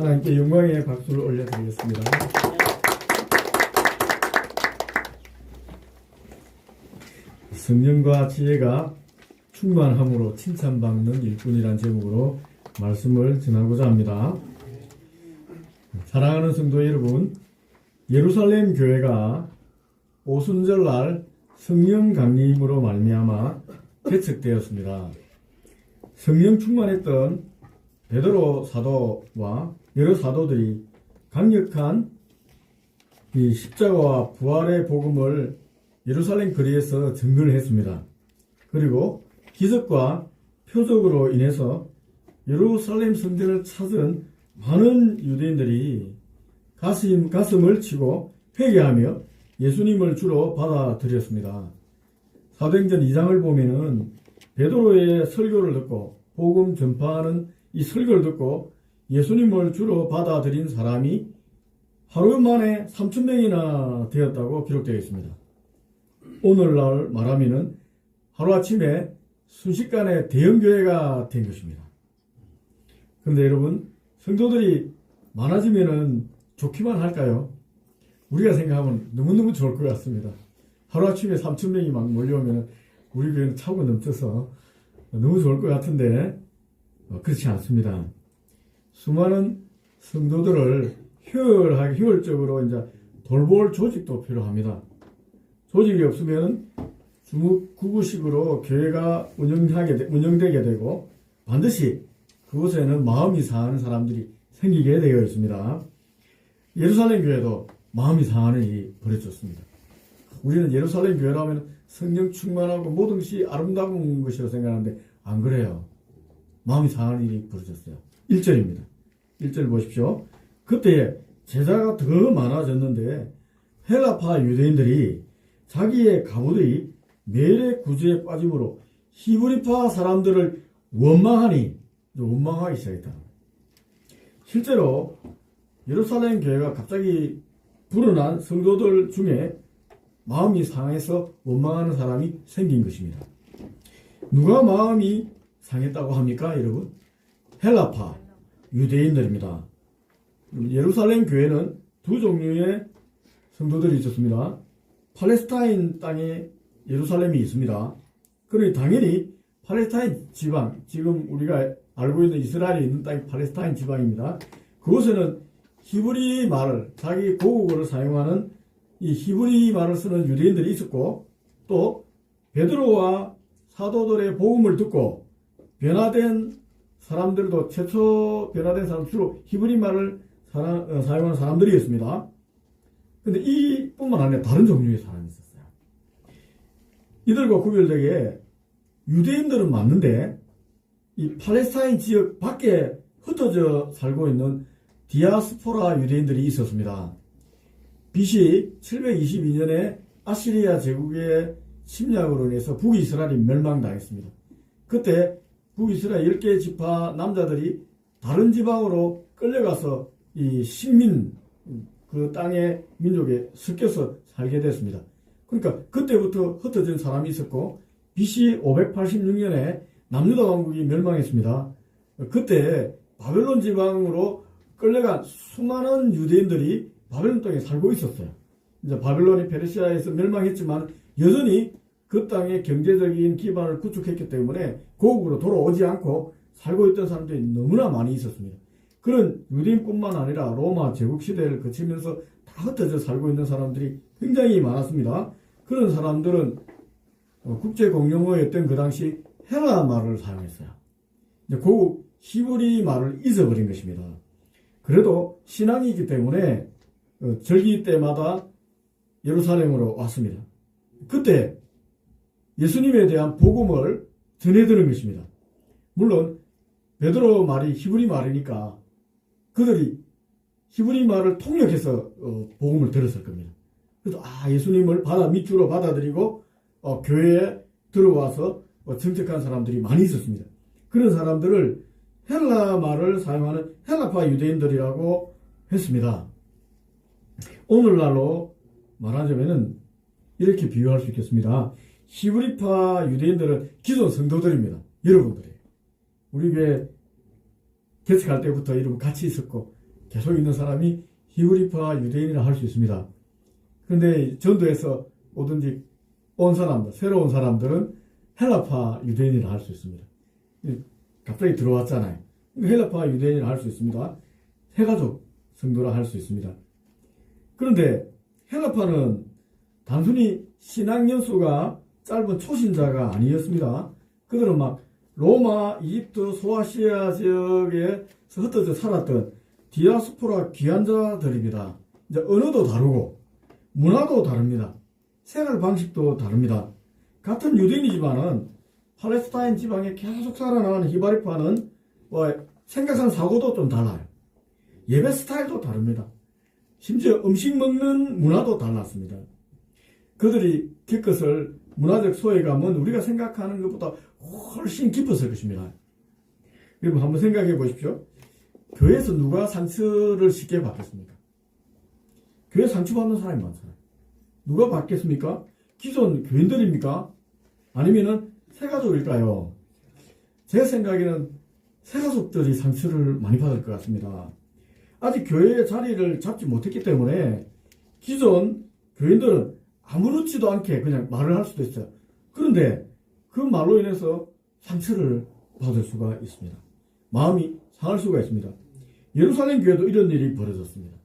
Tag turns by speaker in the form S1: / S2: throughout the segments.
S1: 하나님께 영광의 박수를 올려드리겠습니다. 성령과 지혜가 충만함으로 칭찬받는 일꾼이란 제목으로 말씀을 전하고자 합니다. 사랑하는 성도 여러분, 예루살렘 교회가 오순절날 성령 강림으로 말미암아 개척되었습니다. 성령 충만했던 베드로 사도와 여러 사도들이 강력한 이 십자가와 부활의 복음을 예루살렘 거리에서 증거를 했습니다. 그리고 기적과 표적으로 인해서 예루살렘 성전을 찾은 많은 유대인들이 가슴을 치고 회개하며 예수님을 주로 받아들였습니다. 사도행전 2장을 보면은 베드로의 설교를 듣고 복음 전파하는 이 설교를 듣고 예수님을 주로 받아들인 사람이 하루 만에 3,000명이나 되었다고 기록되어 있습니다. 오늘날 말하면은 하루아침에 순식간에 대형교회가 된 것입니다. 그런데 여러분, 성도들이 많아지면은 좋기만 할까요? 우리가 생각하면 너무너무 좋을 것 같습니다. 하루아침에 3,000명이 막 몰려오면 우리 교회는 차고 넘쳐서 너무 좋을 것 같은데 그렇지 않습니다. 수많은 성도들을 효율적으로 이제 돌볼 조직도 필요합니다. 조직이 없으면 주무구구식으로 교회가 운영되게 되고 반드시 그곳에는 마음이 상하는 사람들이 생기게 되어 있습니다. 예루살렘 교회도 마음이 상하는 일이 벌어졌습니다. 우리는 예루살렘 교회라면 성령 충만하고 모든 것이 아름다운 것이라고 생각하는데 안 그래요. 마음이 상하는 일이 벌어졌어요. 1절입니다. 1절 보십시오. 그때 제자가 더 많아졌는데 헬라파 유대인들이 자기의 가부들이 멜의 구주에 빠짐으로 히브리파 사람들을 원망하기 시작했다. 실제로 예루살렘 교회가 갑자기 불어난 성도들 중에 마음이 상해서 원망하는 사람이 생긴 것입니다. 누가 마음이 상했다고 합니까, 여러분? 헬라파 유대인들입니다. 예루살렘 교회는 두 종류의 성도들이 있었습니다. 팔레스타인 땅에 예루살렘이 있습니다. 그러니 당연히 팔레스타인 지방, 지금 우리가 알고 있는 이스라엘에 있는 땅이 팔레스타인 지방입니다. 그곳에는 히브리 말을, 자기 고국어를 사용하는 이 히브리 말을 쓰는 유대인들이 있었고, 또 베드로와 사도들의 복음을 듣고 변화된 사람들도, 최초 변화된 사람 주로 히브리 말을 사용하는 사람들이었습니다. 근데 이뿐만 아니라 다른 종류의 사람이 있었어요. 이들과 구별되게 유대인들은 맞는데 이 팔레스타인 지역 밖에 흩어져 살고 있는 디아스포라 유대인들이 있었습니다. BC 722년에 아시리아 제국의 침략으로 인해서 북이스라엘이 멸망당했습니다. 그때 북이스라엘 10개 지파 남자들이 다른 지방으로 끌려가서 이 식민, 그 땅의 민족에 섞여서 살게 됐습니다. 그러니까 그때부터 흩어진 사람이 있었고 BC 586년에 남유다 왕국이 멸망했습니다. 그때 바벨론 지방으로 끌려간 수많은 유대인들이 바벨론 땅에 살고 있었어요. 이제 바벨론이 페르시아에서 멸망했지만 여전히 그 땅의 경제적인 기반을 구축했기 때문에 고국으로 돌아오지 않고 살고 있던 사람들이 너무나 많이 있었습니다. 그런 유대인뿐만 아니라 로마 제국 시대를 거치면서 다 흩어져 살고 있는 사람들이 굉장히 많았습니다. 그런 사람들은 국제 공용어였던 그 당시 헬라 말을 사용했어요. 고국 히브리 말을 잊어버린 것입니다. 그래도 신앙이기 때문에 절기 때마다 예루살렘으로 왔습니다. 그때 예수님에 대한 복음을 전해드는 것입니다. 물론 베드로 말이 히브리 말이니까 그들이 히브리 말을 통역해서 복음을 들었을 겁니다. 그래서 예수님을 밑주로 받아들이고 교회에 들어와서 정착한 사람들이 많이 있었습니다. 그런 사람들을 헬라 말을 사용하는 헬라파 유대인들이라고 했습니다. 오늘날로 말하자면은 이렇게 비유할 수 있겠습니다. 히브리파 유대인들은 기존 성도들입니다. 여러분들이. 우리 교회 개척할 때부터 이러면 같이 있었고 계속 있는 사람이 히브리파 유대인이라 할 수 있습니다. 그런데 전도에서 오든지 온 사람들, 새로 온 사람들은 헬라파 유대인이라 할 수 있습니다. 갑자기 들어왔잖아요. 헬라파 유대인이라 할 수 있습니다. 해가족 성도라 할 수 있습니다. 그런데 헬라파는 단순히 신앙 연수가 짧은 초신자가 아니었습니다. 그들은 막 로마, 이집트, 소아시아 지역에서 흩어져 살았던 디아스포라 귀환자들입니다. 이제 언어도 다르고 문화도 다릅니다. 생활 방식도 다릅니다. 같은 유대인이지만은 팔레스타인 지방에 계속 살아나가는 히바리파는 생각하는 사고도 좀 달라요. 예배 스타일도 다릅니다. 심지어 음식 먹는 문화도 달랐습니다. 그들이 겪었을 문화적 소외감은 우리가 생각하는 것보다 훨씬 깊었을 것입니다. 여러분 한번 생각해 보십시오. 교회에서 누가 상처를 쉽게 받겠습니까? 교회 상처받는 사람이 많잖아요. 누가 받겠습니까? 기존 교인들입니까? 아니면은 새가족일까요? 제 생각에는 새가족들이 상처를 많이 받을 것 같습니다. 아직 교회의 자리를 잡지 못했기 때문에 기존 교인들은 아무렇지도 않게 그냥 말을 할 수도 있어요. 그런데 그 말로 인해서 상처를 받을 수가 있습니다. 마음이 상할 수가 있습니다. 예루살렘 교회도 이런 일이 벌어졌습니다.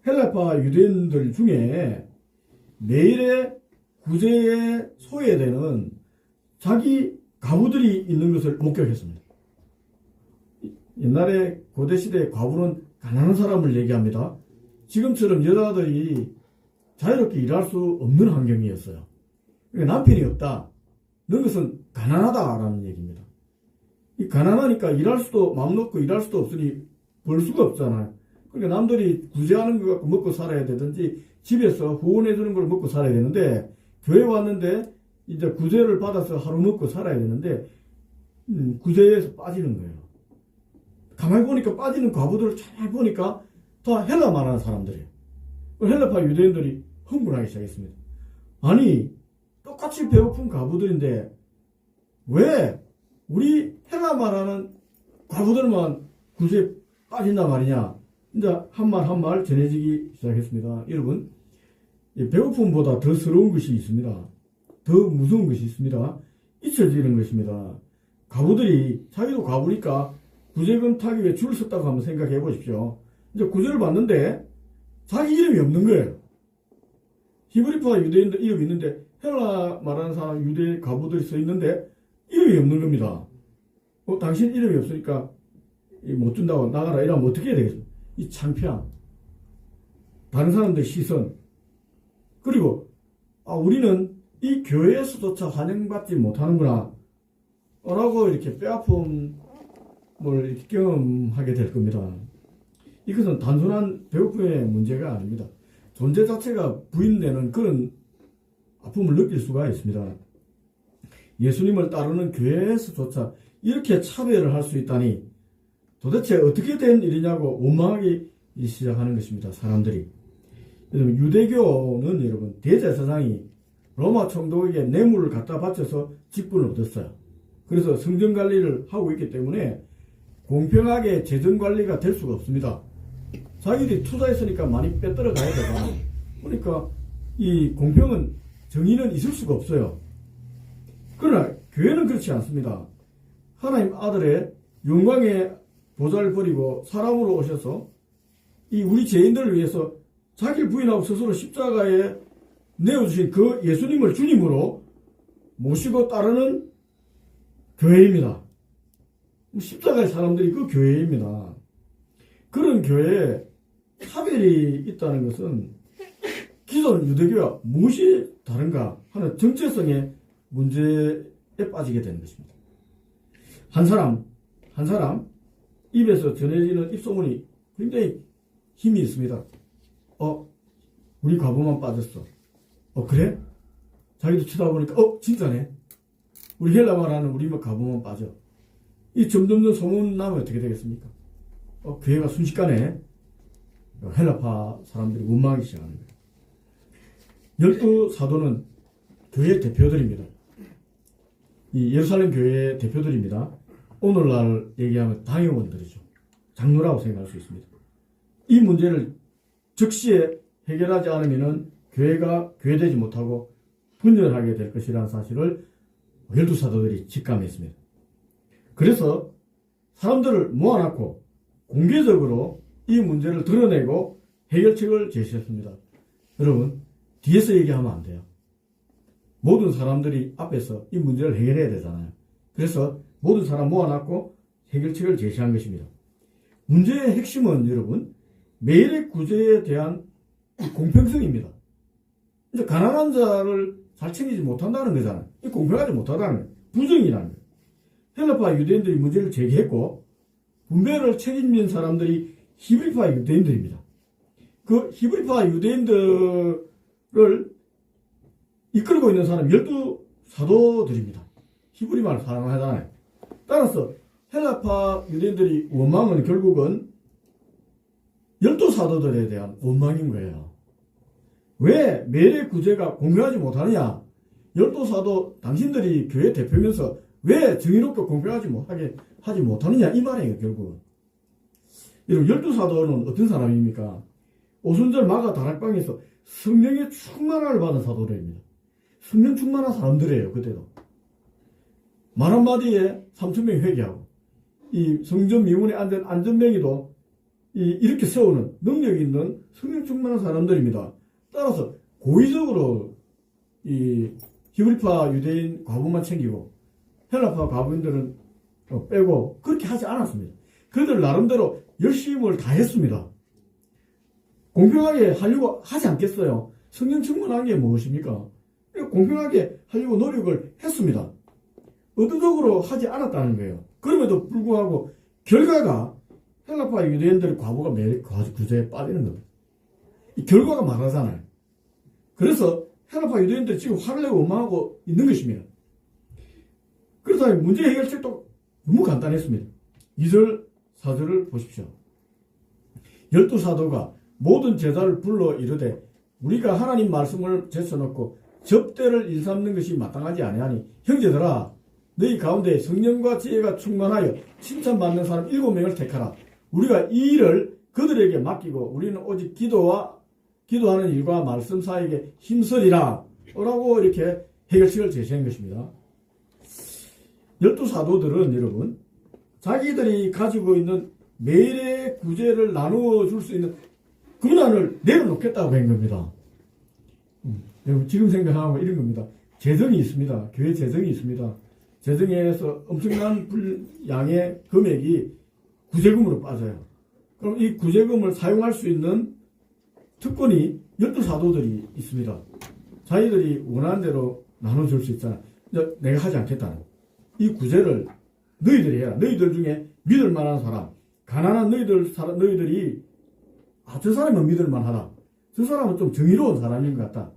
S1: 헬라파 유대인들 중에 매일의 구제에 소외되는 자기 가부들이 있는 것을 목격했습니다. 옛날에 고대시대 과부는 가난한 사람을 얘기합니다. 지금처럼 여자들이 자유롭게 일할 수 없는 환경이었어요. 그러니까 남편이 없다. 그런 것은 가난하다라는 얘기입니다. 이 가난하니까 일할 수도 마음 놓고 일할 수도 없으니 벌 수가 없잖아요. 그러니까 남들이 구제하는 거 갖고 먹고 살아야 되든지 집에서 후원해 주는 걸 먹고 살아야 되는데 교회 왔는데 이제 구제를 받아서 하루 먹고 살아야 되는데 구제에서 빠지는 거예요. 가만히 보니까 빠지는 과부들을 잘 보니까 다 헬라 말하는 사람들이에요. 헬라파 유대인들이 흥분하기 시작했습니다. 아니 똑같이 배고픈 과부들인데 왜 우리 헬라 말하는 과부들만 구제에 빠진단 말이냐. 이제 한 말 한 말 전해지기 시작했습니다. 여러분 배고픔보다 더 서러운 것이 있습니다. 더 무서운 것이 있습니다. 잊혀지는 것입니다. 과부들이 자기도 과부니까 구제금 타기 위해 줄을 섰다고 한번 생각해 보십시오. 이제 구제를 받는데 자기 이름이 없는 거예요. 히브리파 유대인들 이름이 있는데 헬라 말하는 사람 유대 과부들이 서 있는데 이름이 없는 겁니다. 당신 이름이 없으니까 못 준다고 나가라 이러면 어떻게 해야 되겠습니까? 이 창피함, 다른 사람들 시선, 그리고 우리는 이 교회에서조차 환영받지 못하는구나 라고 이렇게 뼈아픔을 이렇게 경험하게 될 겁니다. 이것은 단순한 배고픔의 문제가 아닙니다. 존재 자체가 부인되는 그런 아픔을 느낄 수가 있습니다. 예수님을 따르는 교회에서조차 이렇게 차별을 할 수 있다니 도대체 어떻게 된 일이냐고 원망하기 시작하는 것입니다. 사람들이. 유대교는 여러분 대제사장이 로마 총독에게 뇌물을 갖다 바쳐서 직분을 얻었어요. 그래서 성전 관리를 하고 있기 때문에 공평하게 재정 관리가 될 수가 없습니다. 자기들이 투자했으니까 많이 빼들어 가야 되잖아요. 그러니까 이 공평은 정의는 있을 수가 없어요. 그러나 교회는 그렇지 않습니다. 하나님 아들의 영광의 보좌를 버리고 사람으로 오셔서 이 우리 죄인들을 위해서 자기를 부인하고 스스로 십자가에 내어주신 그 예수님을 주님으로 모시고 따르는 교회입니다. 십자가의 사람들이 그 교회입니다. 그런 교회에 차별이 있다는 것은 기존 유대교와 무엇이 다른가 하는 정체성의 문제에 빠지게 되는 것입니다. 한 사람 입에서 전해지는 입소문이 굉장히 힘이 있습니다. 우리 과부만 빠졌어. 그래? 자기도 쳐다보니까 진짜네. 우리 헬라 말하는 우리 과부만 빠져. 이 점점 소문 나면 어떻게 되겠습니까? 교회가 순식간에 헬라파 사람들이 원망하기 시작하는 거예요. 12사도는 교회 대표들입니다. 이 예루살렘 교회의 대표들입니다. 오늘날 얘기하면 당회원들이죠. 장로라고 생각할 수 있습니다. 이 문제를 적시에 해결하지 않으면 교회가 교회되지 못하고 분열하게 될 것이라는 사실을 열두 사도들이 직감했습니다. 그래서 사람들을 모아놓고 공개적으로 이 문제를 드러내고 해결책을 제시했습니다. 여러분, 뒤에서 얘기하면 안 돼요. 모든 사람들이 앞에서 이 문제를 해결해야 되잖아요. 그래서 모든 사람 모아놓고 해결책을 제시한 것입니다. 문제의 핵심은 여러분, 매일의 구제에 대한 공평성입니다. 이제 가난한 자를 잘 챙기지 못한다는 거잖아요. 공평하지 못하다는 거예요. 부정이라는 거예요. 헬라파 유대인들이 문제를 제기했고 분배를 책임진 사람들이 히브리파 유대인들입니다. 그 히브리파 유대인들을 이끌고 있는 사람 12사도들입니다. 히브리말을 사용하잖아요. 따라서 헬라파 유대인들이 원망은 결국은 12사도들에 대한 원망인 거예요. 왜 매일의 구제가 공평하지 못하느냐? 12사도 당신들이 교회 대표면서 왜 정의롭게 공평하지 못하게 하지 못하느냐? 이 말이에요, 결국은. 여러분, 12사도는 어떤 사람입니까? 오순절 마가 다락방에서 성령의 충만함을 받은 사도들입니다. 성령 충만한 사람들이에요, 그때도. 말 한마디에 3,000명이 회개하고, 이 성전 미문에 앉은 안전뱅이도 이렇게 세우는 능력 있는 성령 충만한 사람들입니다. 따라서 고의적으로 이 히브리파 유대인 과부만 챙기고 헬라파 과부인들은 빼고 그렇게 하지 않았습니다. 그들 나름대로 열심을 다했습니다. 공평하게 하려고 하지 않겠어요? 성령 충만한 게 무엇입니까? 공평하게 하려고 노력을 했습니다. 의도적으로 하지 않았다는 거예요. 그럼에도 불구하고 결과가 헬라파 유대인들의 과부가 매일 구제에 빠지는 겁니다. 이 결과가 말하잖아요. 그래서 헬라파 유대인들이 지금 화를 내고 원망하고 있는 것입니다. 그래서 문제 해결책도 너무 간단했습니다. 2절, 4절을 보십시오. 12사도가 모든 제자를 불러 이르되 우리가 하나님 말씀을 제쳐놓고 접대를 일삼는 것이 마땅하지 아니하니 형제들아 너희 가운데 성령과 지혜가 충만하여 칭찬받는 사람 7명을 택하라. 우리가 이 일을 그들에게 맡기고 우리는 오직 기도하는 일과 말씀 사이에 힘쓰리라 라고 이렇게 해결책을 제시한 것입니다. 12사도들은 여러분 자기들이 가지고 있는 매일의 구제를 나누어 줄 수 있는 권한을 내려놓겠다고 한 겁니다. 여러분 지금 생각하면 이런 겁니다. 재정이 있습니다. 교회 재정이 있습니다. 재정에서 엄청난 양의 금액이 구제금으로 빠져요. 그럼 이 구제금을 사용할 수 있는 특권이 12사도들이 있습니다. 자기들이 원하는 대로 나눠줄 수 있잖아. 내가 하지 않겠다는. 이 구제를 너희들이 해라. 너희들 중에 믿을 만한 사람, 가난한 너희들이 저 사람은 믿을 만하다. 저 사람은 좀 정의로운 사람인 것 같다.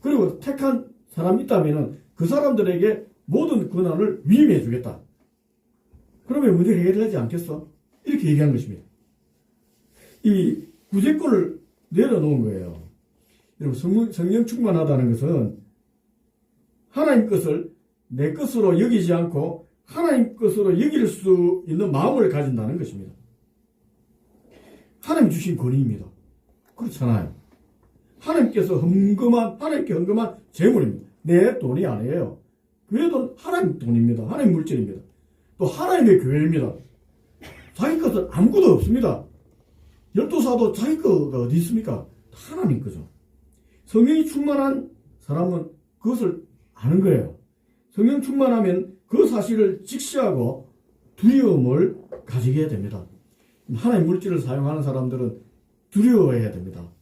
S1: 그리고 택한 사람이 있다면 그 사람들에게 모든 권한을 위임해 주겠다. 그러면 문제 해결되지 않겠어? 이렇게 얘기한 것입니다. 이 구제권을 내려놓은 거예요. 여러분, 성령 충만하다는 것은 하나님 것을 내 것으로 여기지 않고 하나님 것으로 여길 수 있는 마음을 가진다는 것입니다. 하나님 주신 권위입니다. 그렇잖아요. 하나님께 헌금한 재물입니다. 내 돈이 아니에요. 교회 돈 하나님 돈입니다. 하나님 물질입니다. 또 하나님의 교회입니다. 자기 것은 아무것도 없습니다. 12사도 자기 거가 어디 있습니까? 하나님 거죠. 성령이 충만한 사람은 그것을 아는 거예요. 성령 충만하면 그 사실을 직시하고 두려움을 가지게 됩니다. 하나님 물질을 사용하는 사람들은 두려워해야 됩니다.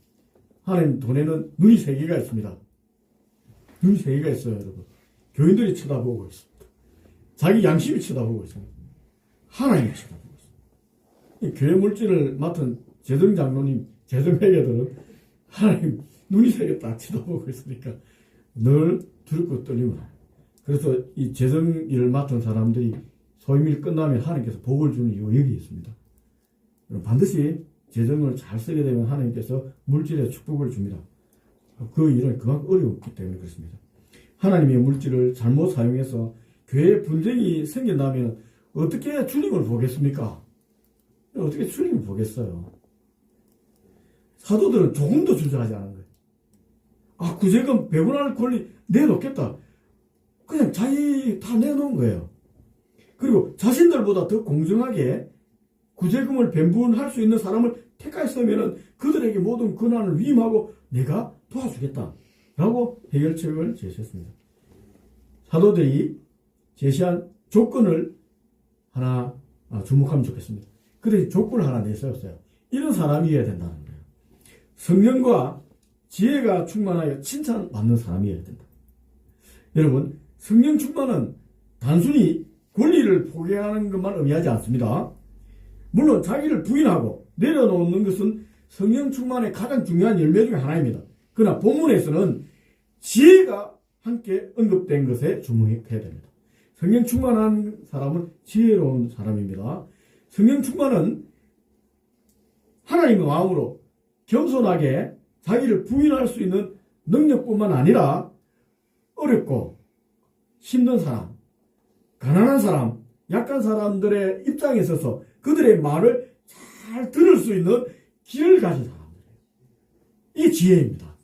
S1: 하나님 돈에는 눈이 3개가 있습니다. 눈이 3개가 있어요, 여러분. 교인들이 쳐다보고 있습니다. 자기 양심이 쳐다보고 있습니다. 하나님이 쳐다보고 있습니다. 이 교회 물질을 맡은 재정장로님, 재정회계들은 하나님 눈이 3개 딱 쳐다보고 있으니까 늘 두렵고 떨리면 그래서 이 재정 일을 맡은 사람들이 소임일 끝나면 하나님께서 복을 주는 이유가 여기 있습니다. 반드시 재정을 잘 쓰게 되면 하나님께서 물질의 축복을 줍니다. 그 일은 그만큼 어려웠기 때문에 그렇습니다. 하나님의 물질을 잘못 사용해서 교회에 분쟁이 생긴다면 어떻게 주님을 보겠습니까? 어떻게 주님을 보겠어요? 사도들은 조금도 주저하지 않은 거예요. 아, 구제금 배분할 권리 내놓겠다. 그냥 자기 다 내놓은 거예요. 그리고 자신들보다 더 공정하게 구제금을 배분할 수 있는 사람을 택하였으면 그들에게 모든 권한을 위임하고 내가 도와주겠다 라고 해결책을 제시했습니다. 사도들이 제시한 조건을 하나 주목하면 좋겠습니다. 그들이 조건을 하나 내세웠어요. 이런 사람이어야 된다는 거예요. 성령과 지혜가 충만하여 칭찬받는 사람이어야 된다. 여러분, 성령 충만은 단순히 권리를 포기하는 것만 의미하지 않습니다. 물론 자기를 부인하고 내려놓는 것은 성령 충만의 가장 중요한 열매 중에 하나입니다. 그러나 본문에서는 지혜가 함께 언급된 것에 주목해야 됩니다. 성령 충만한 사람은 지혜로운 사람입니다. 성령 충만은 하나님의 마음으로 겸손하게 자기를 부인할 수 있는 능력뿐만 아니라 어렵고 힘든 사람, 가난한 사람, 약한 사람들의 입장에 서서 그들의 말을 잘 들을 수 있는 귀를 가진 사람들이에요. 이게 지혜입니다.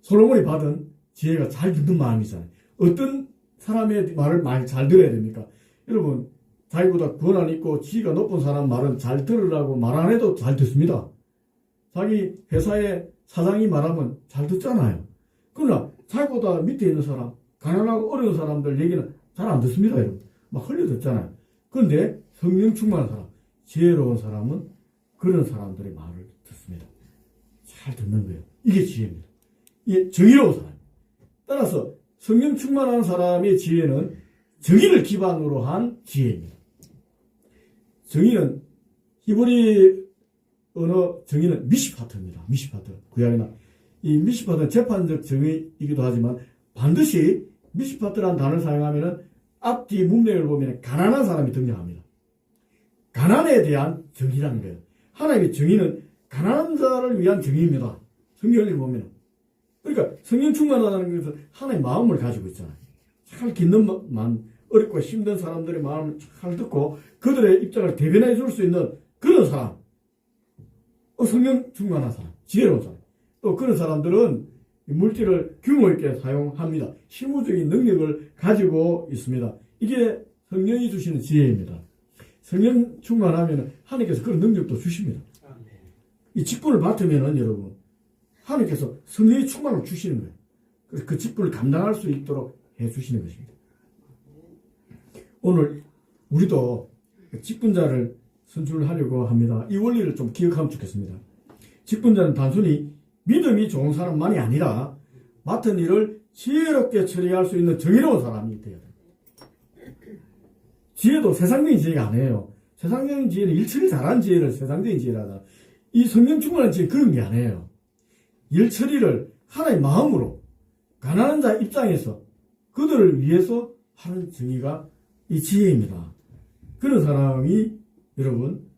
S1: 솔로몬이 받은 지혜가 잘 듣는 마음이잖아요. 어떤 사람의 말을 많이 잘 들어야 됩니까? 여러분, 자기보다 권한 있고 지위가 높은 사람 말은 잘 들으라고 말 안 해도 잘 듣습니다. 자기 회사의 사장이 말하면 잘 듣잖아요. 그러나 자기보다 밑에 있는 사람, 가난하고 어려운 사람들 얘기는 잘 안 듣습니다. 여러분. 막 흘려 듣잖아요. 그런데 성령 충만한 사람, 지혜로운 사람은 그런 사람들의 말을 듣습니다. 잘 듣는 거예요. 이게 지혜입니다. 이게 정의로운 사람입니다. 따라서 성령 충만한 사람의 지혜는 정의를 기반으로 한 지혜입니다. 정의는 히브리 언어 정의는 미시파트입니다. 미시파트. 구약이나 이 미시파트는 재판적 정의이기도 하지만 반드시 미시파트라는 단어를 사용하면은 앞뒤 문맥을 보면 가난한 사람이 등장합니다. 가난에 대한 정의라는 거예요. 하나님의 정의는 가난한 자를 위한 정의입니다. 성경을 보면. 그러니까 성령 충만하다는 것은 하나님의 마음을 가지고 있잖아요. 잘 듣는 마음, 어렵고 힘든 사람들의 마음을 잘 듣고 그들의 입장을 대변해 줄 수 있는 그런 사람. 성령 충만한 사람, 지혜로운 사람. 또 그런 사람들은 물질을 규모 있게 사용합니다. 실무적인 능력을 가지고 있습니다. 이게 성령이 주시는 지혜입니다. 성령 충만하면 하나님께서 그런 능력도 주십니다. 이 직분을 맡으면은 여러분, 하나님께서 성령의 충만을 주시는 거예요. 그래서 그 직분을 감당할 수 있도록 해주시는 것입니다. 오늘 우리도 직분자를 선출하려고 합니다. 이 원리를 좀 기억하면 좋겠습니다. 직분자는 단순히 믿음이 좋은 사람만이 아니라 맡은 일을 지혜롭게 처리할 수 있는 정의로운 사람이 되어야 됩니다. 지혜도 세상적인 지혜가 아니에요. 세상적인 지혜는 일처리 잘하는 지혜를 세상적인 지혜라다. 이 성령 충만한 지혜는 그런 게 아니에요. 일처리를 하나의 마음으로 가난한 자 입장에서 그들을 위해서 하는 정의가 이 지혜입니다. 그런 사람이 여러분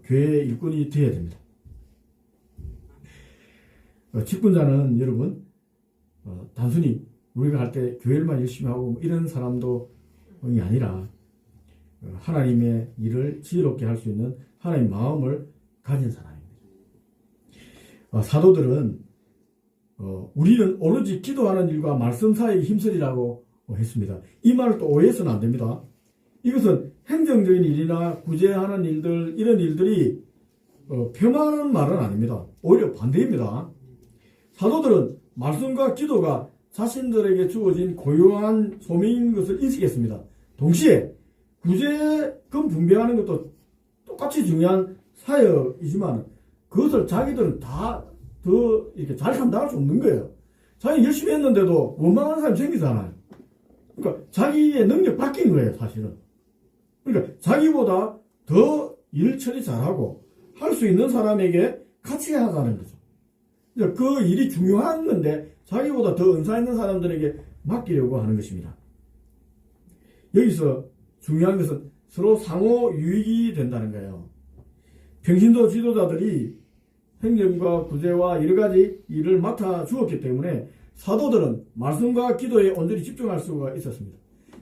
S1: 교회의 일꾼이 되어야 됩니다. 직분자는 여러분 단순히 우리가 할 때 교회를만 열심히 하고 이런 사람도 이 아니라 하나님의 일을 지혜롭게 할 수 있는 하나님의 마음을 가진 사람입니다. 사도들은 우리는 오로지 기도하는 일과 말씀 사이에 힘쓰리라고 했습니다. 이 말을 또 오해해서는 안 됩니다. 이것은 행정적인 일이나 구제하는 일들 이런 일들이 폄하하는 말은 아닙니다. 오히려 반대입니다. 사도들은 말씀과 기도가 자신들에게 주어진 고유한 소명인 것을 인식했습니다. 동시에 구제금 분배하는 것도 똑같이 중요한 사역이지만 그것을 자기들은 다 더 이렇게 잘 감당할 수 없는 거예요. 자기 열심히 했는데도 원망하는 사람이 생기잖아요. 그러니까 자기의 능력 바뀐 거예요, 사실은. 그러니까 자기보다 더 일 처리 잘하고 할 수 있는 사람에게 같이 하자는 거죠. 그 일이 중요한 건데 자기보다 더 은사 있는 사람들에게 맡기려고 하는 것입니다. 여기서 중요한 것은 서로 상호 유익이 된다는 거예요. 평신도 지도자들이 행정과 구제와 여러 가지 일을 맡아 주었기 때문에 사도들은 말씀과 기도에 온전히 집중할 수가 있었습니다.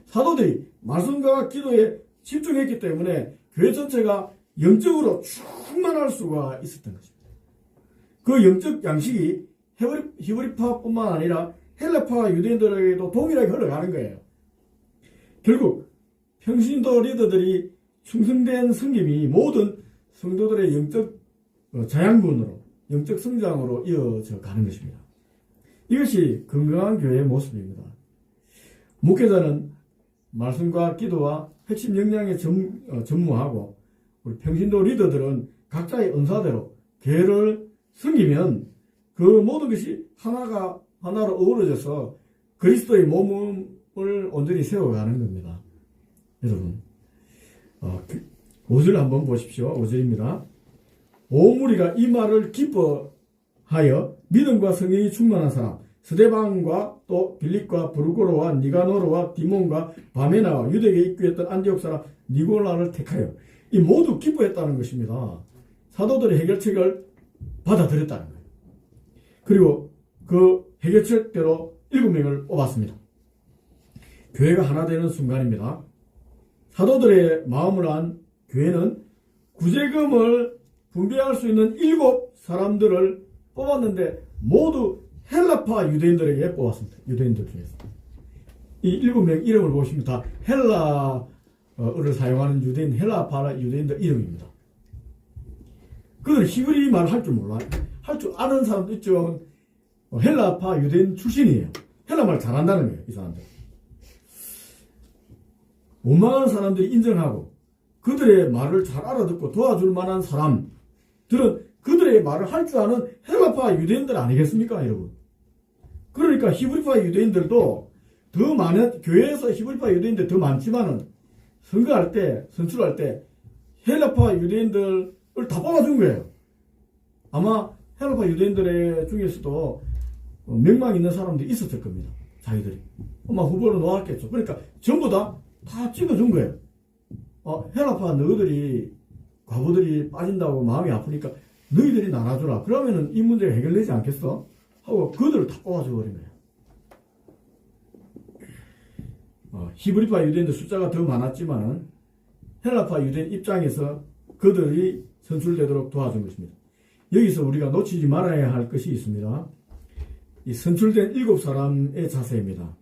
S1: 사도들이 말씀과 기도에 집중했기 때문에 교회 전체가 영적으로 충만할 수가 있었던 것입니다. 그 영적 양식이 히브리파뿐만 아니라 헬라파 유대인들에게도 동일하게 흘러가는 거예요. 결국 평신도 리더들이 충성된 섬김이 모든 성도들의 영적 자양분으로, 영적 성장으로 이어져 가는 것입니다. 이것이 건강한 교회의 모습입니다. 목회자는 말씀과 기도와 핵심 역량에 전무하고, 우리 평신도 리더들은 각자의 은사대로 교회를 섬기면 그 모든 것이 하나로 어우러져서 그리스도의 몸을 온전히 세워가는 겁니다. 여러분, 5절 한번 보십시오. 5절입니다. 온 무리가 이 말을 기뻐하여 믿음과 성령이 충만한 사람 스데반과 또 빌립과 브루고로와 니가노르와 디몬과 바메나와 유대에 입교했던 안디옥 사람 니골라를 택하여 이 모두 기뻐했다는 것입니다. 사도들의 해결책을 받아들였다는 거예요. 그리고 그 해결책대로 7명을 뽑았습니다. 교회가 하나 되는 순간입니다. 사도들의 마음을 한 교회는 구제금을 분배할 수 있는 7 사람들을 뽑았는데 모두 헬라파 유대인들에게 뽑았습니다. 유대인들 중에서. 이 7명 이름을 보시면 다 헬라어를 사용하는 유대인, 헬라파 유대인들 이름입니다. 그들은 히브리 말 할 줄 몰라요. 할 줄 아는 사람도 있죠. 헬라파 유대인 출신이에요. 헬라 말 잘한다는 거예요. 이 사람들. 원망하는 사람들이 인정하고 그들의 말을 잘 알아듣고 도와줄 만한 사람들은 그들의 말을 할 줄 아는 헬라파 유대인들 아니겠습니까, 여러분? 그러니까 히브리파 유대인들도 더 많은, 교회에서 히브리파 유대인들 더 많지만은 선거할 때, 선출할 때 헬라파 유대인들을 다 뽑아준 거예요. 아마 헬라파 유대인들 중에서도 명망 있는 사람들이 있었을 겁니다. 자기들이. 아마 후보로 놓았겠죠. 그러니까 전부 다 찍어준 거예요. 헬라파 너희들이, 과부들이 빠진다고 마음이 아프니까 너희들이 나눠주라. 그러면은 이 문제가 해결되지 않겠어? 하고 그들을 다 뽑아줘버린 거예요. 히브리파 유대인들 숫자가 더 많았지만은 헬라파 유대인 입장에서 그들이 선출되도록 도와준 것입니다. 여기서 우리가 놓치지 말아야 할 것이 있습니다. 이 선출된 7 사람의 자세입니다.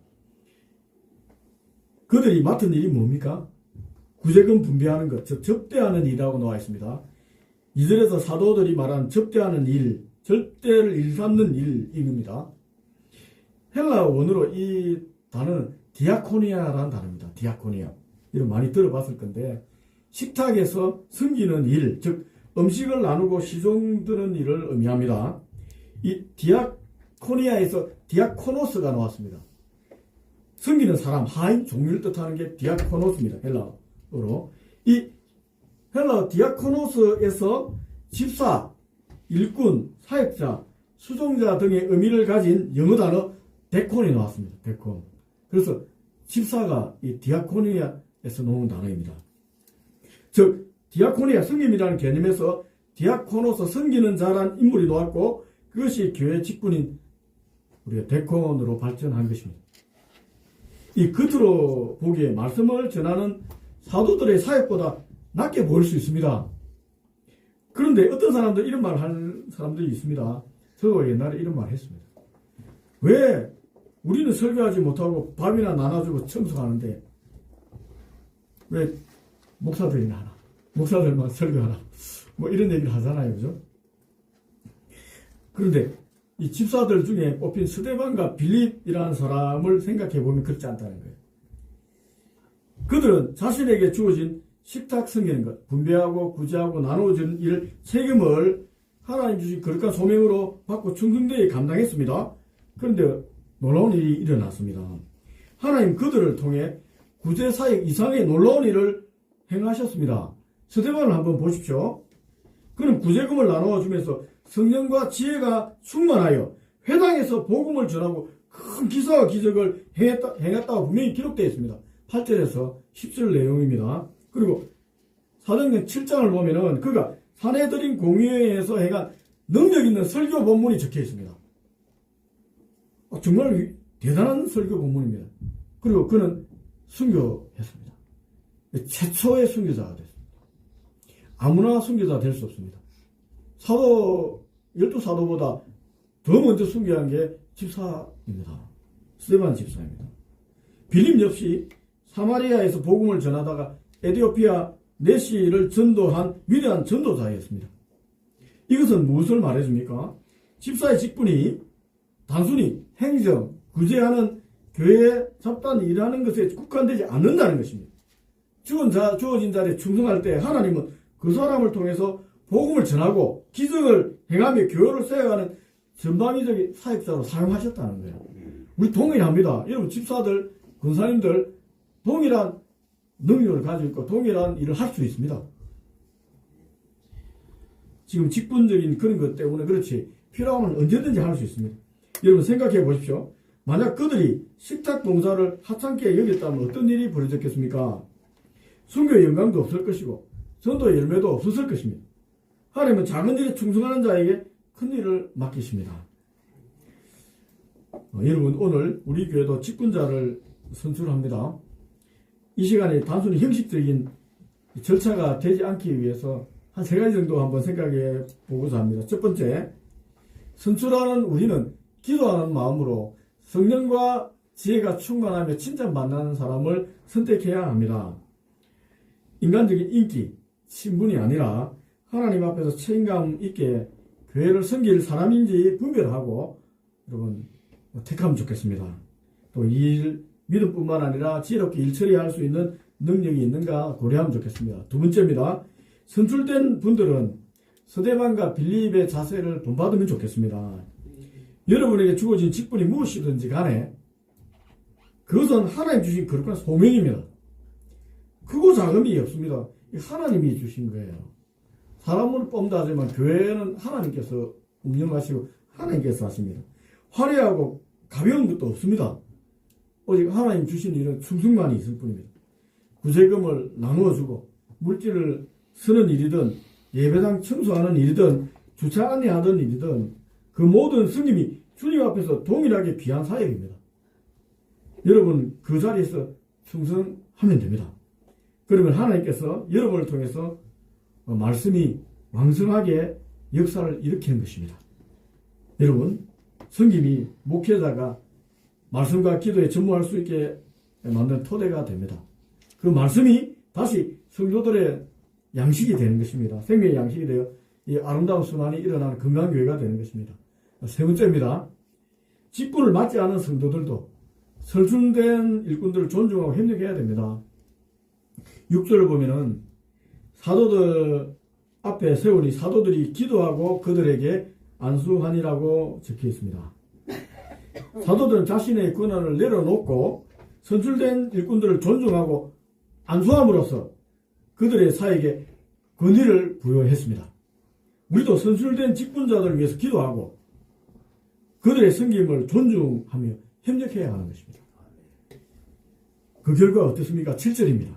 S1: 그들이 맡은 일이 뭡니까? 구제금 분배하는 것, 즉 접대하는 일이라고 나와 있습니다. 2절에서 사도들이 말한 접대하는 일, 절대를 일삼는 일입니다. 헬라 원어로 이 단어는 디아코니아라는 단어입니다. 디아코니아. 이런 많이 들어봤을 건데, 식탁에서 섬기는 일, 즉 음식을 나누고 시종 드는 일을 의미합니다. 이 디아코니아에서 디아코노스가 나왔습니다. 섬기는 사람, 하인, 종류를 뜻하는 게 디아코노스입니다. 헬라어로. 이 헬라 디아코노스에서 집사, 일꾼, 사역자, 수종자 등의 의미를 가진 영어 단어 데콘이 나왔습니다. 데콘. 그래서 집사가 이 디아코니아에서 나온 단어입니다. 즉 디아코니아, 섬김이라는 개념에서 디아코노스, 섬기는 자란 인물이 나왔고 그것이 교회 직분인 우리가 데콘으로 발전한 것입니다. 이 겉으로 보기에 말씀을 전하는 사도들의 사역보다 낮게 보일 수 있습니다. 그런데 어떤 사람들 이런 말을 하는 사람들이 있습니다. 저도 옛날에 이런 말을 했습니다. 왜 우리는 설교하지 못하고 밥이나 나눠주고 청소하는데 왜 목사들이나 하나? 목사들만 설교하나? 뭐 이런 얘기를 하잖아요. 그죠? 그런데 이 집사들 중에 뽑힌 스데반과 빌립이라는 사람을 생각해보면 그렇지 않다는 거예요. 그들은 자신에게 주어진 식탁 섬기는 것, 분배하고 구제하고 나누어주는 일 책임을 하나님 주신 거룩한 소명으로 받고 충성되게 감당했습니다. 그런데 놀라운 일이 일어났습니다. 하나님 그들을 통해 구제사역 이상의 놀라운 일을 행하셨습니다. 스데반을 한번 보십시오. 그는 구제금을 나누어주면서 성령과 지혜가 충만하여 회당에서 복음을 전하고 큰 기사와 기적을 행했다고 분명히 기록되어 있습니다. 8절에서 10절 내용입니다. 그리고 사도행전 7장을 보면은 그가 사내들인 공회에서 행한 능력 있는 설교 본문이 적혀 있습니다. 정말 대단한 설교 본문입니다. 그리고 그는 순교했습니다. 최초의 순교자가 됐습니다. 아무나 순교자 될 수 없습니다. 사도 12사도보다 더 먼저 순교한 게 집사입니다. 스데반 집사입니다. 빌립 역시 사마리아에서 복음을 전하다가 에티오피아 내시를 전도한 위대한 전도자였습니다. 이것은 무엇을 말해줍니까? 집사의 직분이 단순히 행정, 구제하는 교회 잡단 일하는 것에 국한되지 않는다는 것입니다. 주어진 자리에 충성할 때 하나님은 그 사람을 통해서 복음을 전하고 기적을 행하며 교회를 세워가는 전방위적인 사역자로 사용하셨다는 거예요. 우리 동일합니다. 여러분 집사들, 권사님들 동일한 능력을 가지고 있고 동일한 일을 할 수 있습니다. 지금 직분적인 그런 것 때문에 그렇지 필요하면 언제든지 할 수 있습니다. 여러분 생각해 보십시오. 만약 그들이 식탁 봉사를 하찮게 여겼다면 어떤 일이 벌어졌겠습니까? 순교의 영광도 없을 것이고 전도의 열매도 없었을 것입니다. 하나님은 작은 일에 충성하는 자에게 큰 일을 맡기십니다. 여러분 오늘 우리 교회도 직분자를 선출합니다. 이 시간에 단순히 형식적인 절차가 되지 않기 위해서 한 3가지 정도 한번 생각해 보고자 합니다. 첫 번째, 선출하는 우리는 기도하는 마음으로 성령과 지혜가 충만하며 칭찬받는 사람을 선택해야 합니다. 인간적인 인기, 신분이 아니라 하나님 앞에서 책임감 있게 교회를 섬길 사람인지 분별하고 여러분 택하면 좋겠습니다. 또 이 일 믿음뿐만 아니라 지혜롭게 일 처리할 수 있는 능력이 있는가 고려하면 좋겠습니다. 두 번째입니다. 선출된 분들은 스데반과 빌립의 자세를 본받으면 좋겠습니다. 여러분에게 주어진 직분이 무엇이든지 간에 그것은 하나님 주신 거룩한 소명입니다. 크고 작음이 없습니다. 하나님이 주신 거예요. 사람을 뽑는다 하지만 교회는 하나님께서 운영하시고 하나님께서 하십니다. 화려하고 가벼운 것도 없습니다. 오직 하나님 주신 일은 충성만이 있을 뿐입니다. 구제금을 나누어주고 물질을 쓰는 일이든 예배당 청소하는 일이든 주차 안내하던 일이든 그 모든 승님이 주님 앞에서 동일하게 귀한 사역입니다. 여러분 그 자리에서 충성하면 됩니다. 그러면 하나님께서 여러분을 통해서 말씀이 왕성하게 역사를 일으키는 것입니다. 여러분 성김이 목회자가 말씀과 기도에 전무할 수 있게 만든 토대가 됩니다. 그 말씀이 다시 성도들의 양식이 되는 것입니다. 생명의 양식이 되어 이 아름다운 순환이 일어나는 건강교회가 되는 것입니다. 세 번째입니다. 직분을 맡지 않은 성도들도 설중된 일꾼들을 존중하고 협력해야 됩니다. 6절을 보면은 사도들 앞에 세우니 사도들이 기도하고 그들에게 안수하니라고 적혀 있습니다. 사도들은 자신의 권한을 내려놓고 선출된 일꾼들을 존중하고 안수함으로써 그들의 사역에 권위를 부여했습니다. 우리도 선출된 직분자들을 위해서 기도하고 그들의 섬김을 존중하며 협력해야 하는 것입니다. 그 결과 어떻습니까? 7절입니다.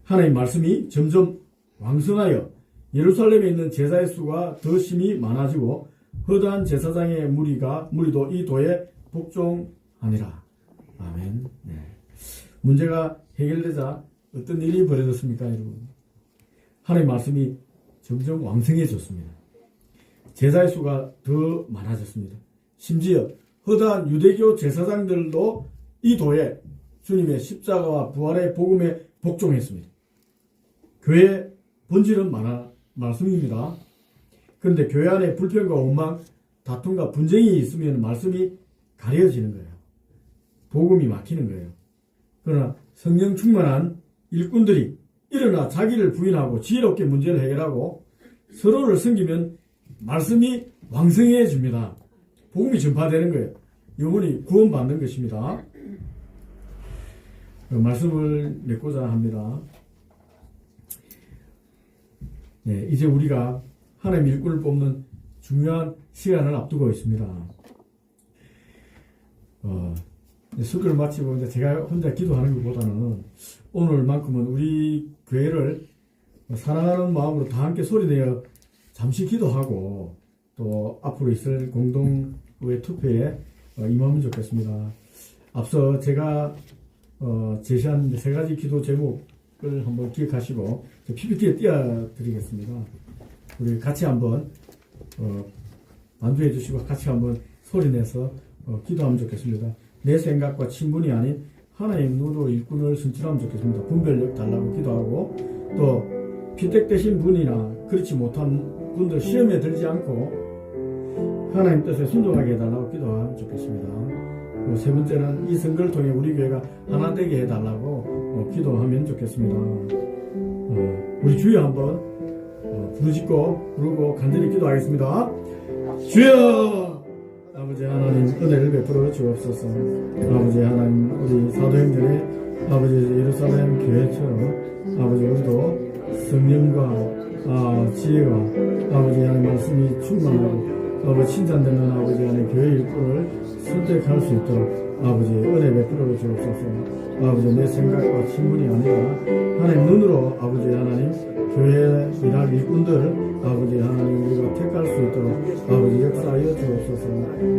S1: 하나님 말씀이 점점 왕성하여 예루살렘에 있는 제사의 수가 더 심히 많아지고 허다한 제사장의 무리도 이 도에 복종하니라. 아멘. 네. 문제가 해결되자 어떤 일이 벌어졌습니까, 여러분? 하나님 말씀이 점점 왕성해졌습니다. 제사의 수가 더 많아졌습니다. 심지어 허다한 유대교 제사장들도 이 도에 주님의 십자가와 부활의 복음에 복종했습니다. 교회의 본질은 말씀입니다. 그런데 교회 안에 불평과 원망, 다툼과 분쟁이 있으면 말씀이 가려지는 거예요. 복음이 막히는 거예요. 그러나 성령 충만한 일꾼들이 일어나 자기를 부인하고 지혜롭게 문제를 해결하고 서로를 섬기면 말씀이 왕성해집니다. 복음이 전파되는 거예요. 영혼이 구원받는 것입니다. 그 말씀을 맺고자 합니다. 네, 이제 우리가 하나님 일꾼을 뽑는 중요한 시간을 앞두고 있습니다. 설교를 마치고 이제 제가 혼자 기도하는 것보다는 오늘만큼은 우리 교회를 사랑하는 마음으로 다 함께 소리내어 잠시 기도하고 또 앞으로 있을 공동의 투표에 임하면 좋겠습니다. 앞서 제가 제시한 3가지 기도 제목을 한번 기억하시고 PPT에 띄워드리겠습니다. 우리 같이 한번 반주해 주시고 같이 한번 소리내서 기도하면 좋겠습니다. 내 생각과 친분이 아닌 하나님 눈으로 일꾼을 선출하면 좋겠습니다. 분별력 달라고 기도하고, 또 피택되신 분이나 그렇지 못한 분들 시험에 들지 않고 하나님 뜻에 순종하게 해달라고 기도하면 좋겠습니다. 그리고 세 번째는 이 선거를 통해 우리 교회가 하나 되게 해달라고 기도하면 좋겠습니다. 우리 주여 한번 부르짖고 부르고 간절히 기도하겠습니다. 주여! 아버지 하나님 은혜를 베풀어 주옵소서. 아버지 하나님 우리 사도행전의 아버지 예루살렘 교회처럼 아버지 우리도 성령과 지혜가 아버지 하나님 말씀이 충만하고 아버지 칭찬되는 아버지 하나님 교회 일꾼을 선택할 수 있도록 아버지 은혜 베풀어 주옵소서. 아버지 내 생각과 친분이 아니라 하나님 눈으로 아버지 하나님 교회에 일할 일꾼들 아버지 하나님 우리가 택할 수 있도록 아버지 역사하여 주옵소서.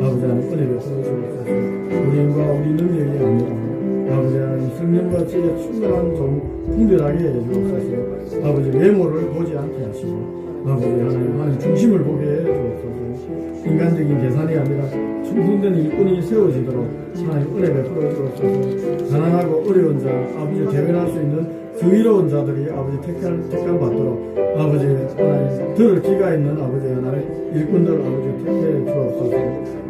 S1: 아버지 하나님 은혜 베풀어 주옵소서. 우리 힘과 우리 능력이 아니라 아버지 하나님 성령과 지혜에 충만한 종 분별하게 해 주옵소서. 아버지 외모를 보지 않게 하시고 아버지 하나님 중심을 보게 해 주옵소서. 인간적인 계산이 아니라 충성된 일꾼이 세워지도록 하나님 은혜 베풀어 주옵소서. 가난하고 어려운 자 아버지 대변할 수 있는 정의로운 자들이 아버지 택감 받도록 아버지 하나님 들을 기가 있는 아버지 하나님 일꾼들 아버지 택해 주옵소서.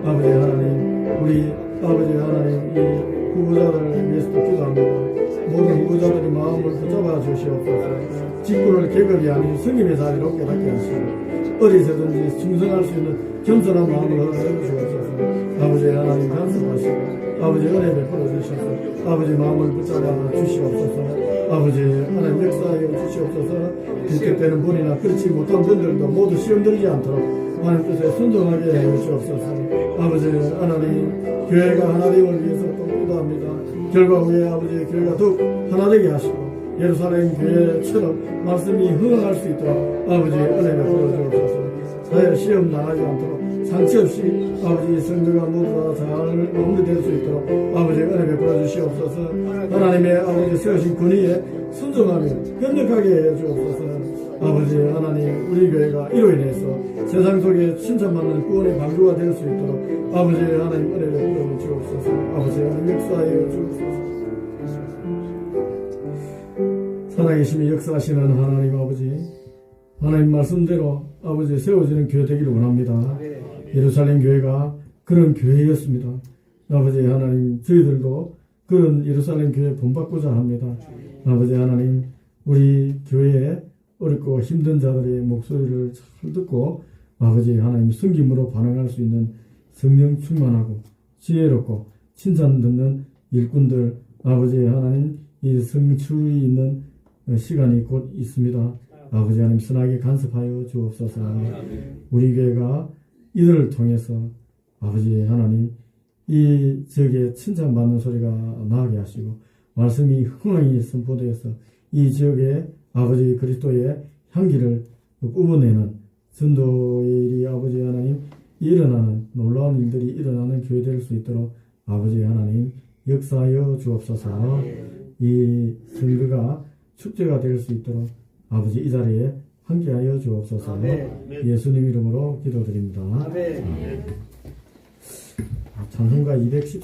S1: 아버지 하나님 우리 아버지 하나님 이 후보자를 위해서도 기도합니다. 모든 후보자들이 마음을 붙잡아 주시옵소서. 직분을 계급이 아닌 성임의 자리로 깨닫게 하시고 어디서든지 충성할 수 있는 겸손한 마음을 허락해 주옵소서. 아버지 하나님 간섭하시고 아버지 은혜 베풀어 주셔서 아버지 마음을 붙잡아 주시옵소서. 아버지 하나님 역사하여 주시옵소서. 비롯되는 분이나 그렇지 못한 분들도 모두 시험 들지 않도록 하나님 뜻에 순종하게 해 주옵소서. 아버지 하나님 교회가 하나됨을 위해서 또 기도합니다. 결과 후에 아버지 교회가 더욱 하나되게 하시고 예루살렘 교회처럼 말씀이 흥할 수 있도록 아버지 은혜 베풀어 주옵소서. 사회 시험 나가지 않도록 상처 없이 아버지 성도가 모두 다 잘 마무리될 수 있도록 아버지 은혜 베풀어 주시옵소서. 하나님의 아버지 세우신 권위에 순종하며 협력하게 해 주옵소서. 아버지 하나님 우리 교회가 이로 인해서 세상 속에 칭찬받는 구원의 방주가 될 수 있도록 아버지 하나님 은혜 베풀어 주옵소서. 아버지 하나님 역사하여 주옵소서. 살아계심이 역사하시는 하나님 아버지 하나님 말씀대로 아버지 세워지는 교회 되기를 원합니다. 예루살렘 교회가 그런 교회였습니다. 아버지 하나님 저희들도 그런 예루살렘 교회 본받고자 합니다. 아버지 하나님 우리 교회에 어렵고 힘든 자들의 목소리를 잘 듣고 아버지 하나님 섬김으로 반응할 수 있는 성령 충만하고 지혜롭고 칭찬 듣는 일꾼들 아버지 하나님 이 성출이 있는 시간이 곧 있습니다. 아버지 하나님 선하게 간섭하여 주옵소서. 우리 교회가 이들을 통해서 아버지 하나님 이 지역에 칭찬받는 소리가 나게 하시고 말씀이 흥황히 선포되어서 이 지역에 아버지 그리스도의 향기를 뿜어내는 전도의 일이 아버지 하나님 일어나는 놀라운 일들이 일어나는 교회 될 수 있도록 아버지 하나님 역사하여 주옵소서. 이 선거가 축제가 될 수 있도록 아버지 이 자리에 함께하여 주옵소서. 예수님 이름으로 기도드립니다. 찬송가 214